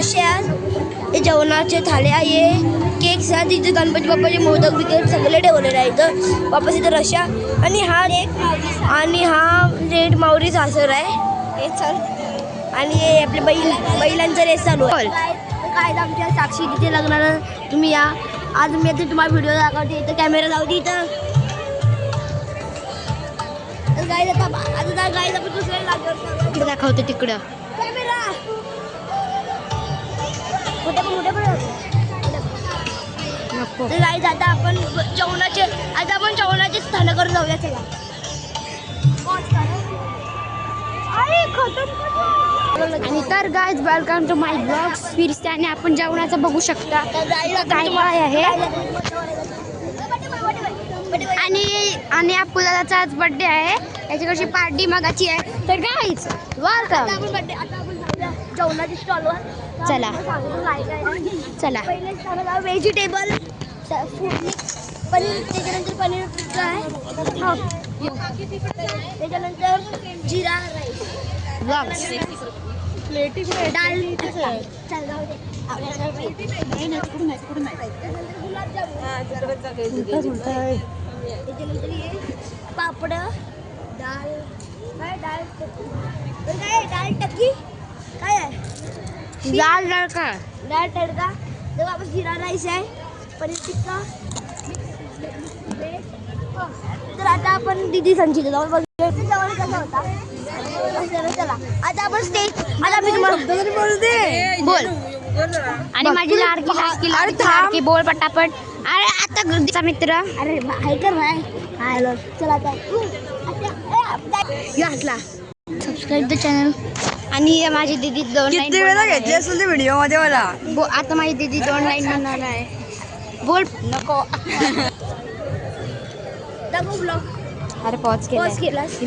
Russia हे जेवणाचे थाळे आहे, केक्स आहे, तिथे गणपती बाप्पाचे मोदक बिकेट सगळे ठेवलेले आहे इथं. वापस इथं रश्या आणि हा रेड मावरी सासर आहे हे चल. आणि हे आपले बैलांचा रेस चालू आहे. काय आमच्या साक्षी तिथे लग्नाला तुम्ही या. आज मी आता तुम्हाला व्हिडिओ दाखवते. इथं कॅमेरा लावते इथं. आता आपण दुसऱ्या जागेवर दाखवते तिकडं कॅमेरा कुठे गाईज आता आपण जेवणाचे स्थानकावर जाऊया. चला आणि तर guys welcome to my blogs. फिरस्त्याने आपण जेवणाचं बघू शकता काय काय आहे. आणि अपुदाचा आज बर्थडे आहे. त्याच्याकडची पार्टी मागाची आहे. तर गाईज वेलकम. जेवणाची स्टॉलवर चला चला. पहिले व्हेजिटेबल पनीर, त्याच्यानंतर पनीर टिक्का आहे, त्याच्यानंतर जिरा राईस, डाळ, पापड, डाळ टक्की काय आहे, डाळ तडका, वापस जिरा राईस आहे, पनीर टिक्का. तर आता आपण दिदी संचित जाऊन जेवण कसं होता. चला आता आपण स्टेज. आता मी तुम्हाला बोल आणि माझी लाडकी बोल पटापट. अरे आता गुड्डीचा मित्र. अरे हाय कर भाई. हॅलो चला आता असला सबस्क्राईब द चॅनल. आणि माझी दीदी 2 लाईन घेतली असेल व्हिडिओ मध्ये मला. आता माझी दीदी 2 लाईन म्हणणार आहे. बोल नको. दाखव ब्लॉग. अरे पॉज केलास.